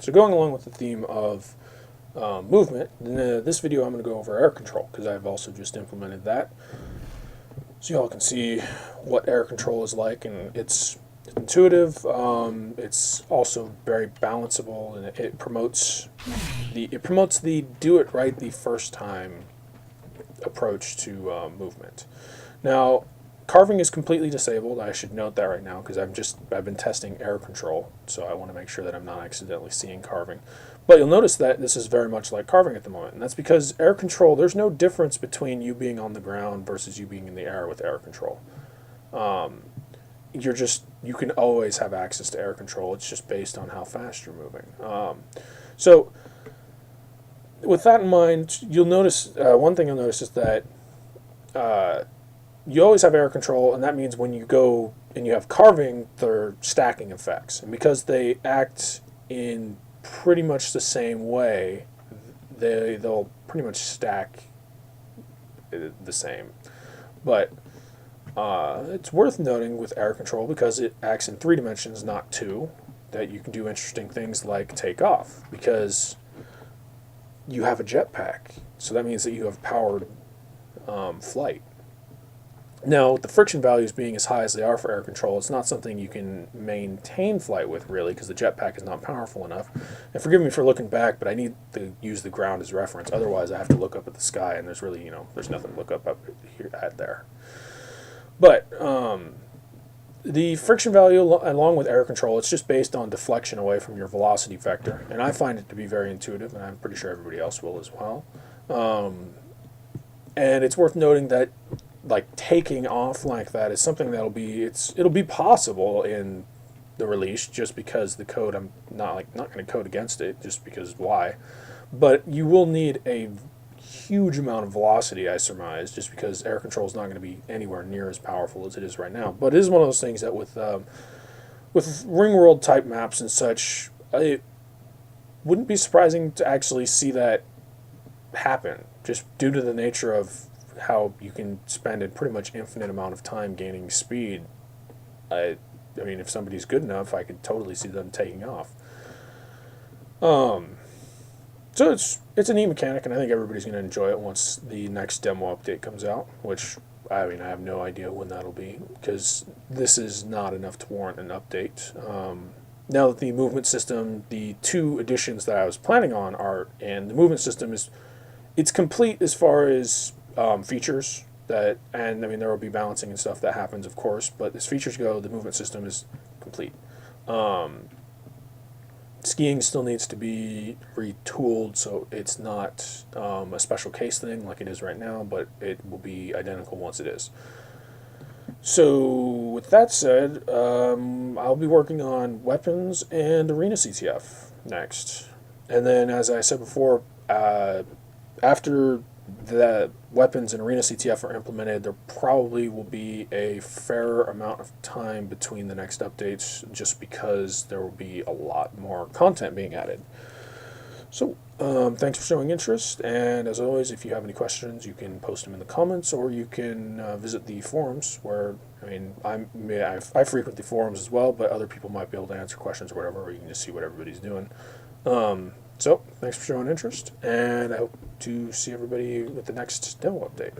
So going along with the theme of movement, in this video I'm going to go over air control because I've also just implemented that. So y'all can see what air control is like, and it's intuitive. It's also very balanceable, and it promotes the do it right the first time approach to movement. Now, carving is completely disabled. I should note that right now because I've been testing air control, so I want to make sure that I'm not accidentally seeing carving. But you'll notice that this is very much like carving at the moment, and that's because air control, there's no difference between you being on the ground versus you being in the air with air control. You can always have access to air control. It's just based on how fast you're moving. So with that in mind, you'll notice one thing you'll notice is that you always have air control, and that means when you go and you have carving, they're stacking effects, and because they act in pretty much the same way, they'll pretty much stack the same. But it's worth noting with air control, because it acts in 3 dimensions, not 2, that you can do interesting things like take off, because you have a jetpack. So that means that you have powered flight. Now, with the friction values being as high as they are for air control, it's not something you can maintain flight with, really, because the jetpack is not powerful enough. And forgive me for looking back, but I need to use the ground as reference. Otherwise, I have to look up at the sky, and there's really, there's nothing to look up here at there. But the friction value, along with air control, it's just based on deflection away from your velocity vector. And I find it to be very intuitive, and I'm pretty sure everybody else will as well. And it's worth noting that taking off like that is something that'll be possible in the release, just because the code, I'm not going to code against it, just because why. But you will need a huge amount of velocity, I surmise, just because air control is not going to be anywhere near as powerful as it is right now. But it is one of those things that with ring world type maps and such, it wouldn't be surprising to actually see that happen, just due to the nature of how you can spend a pretty much infinite amount of time gaining speed. I mean, if somebody's good enough, I could totally see them taking off. So it's a neat mechanic, and I think everybody's going to enjoy it once the next demo update comes out, which, I mean, I have no idea when that'll be, because this is not enough to warrant an update. Now that the movement system, the 2 additions that I was planning on and the movement system it's complete as far as features, and I mean, there will be balancing and stuff that happens, of course, but as features go, the movement system is complete. Skiing still needs to be retooled, so it's not a special case thing like it is right now, but it will be identical once it is. So with that said, I'll be working on weapons and arena CTF next, and then, as I said before, after the weapons and arena CTF are implemented, there probably will be a fair amount of time between the next updates, just because there will be a lot more content being added. So thanks for showing interest, and as always, if you have any questions, you can post them in the comments, or you can visit the forums, where, I mean, I frequent the forums as well, but other people might be able to answer questions or whatever, or you can just see what everybody's doing. So, thanks for showing interest, and I hope to see everybody with the next demo update.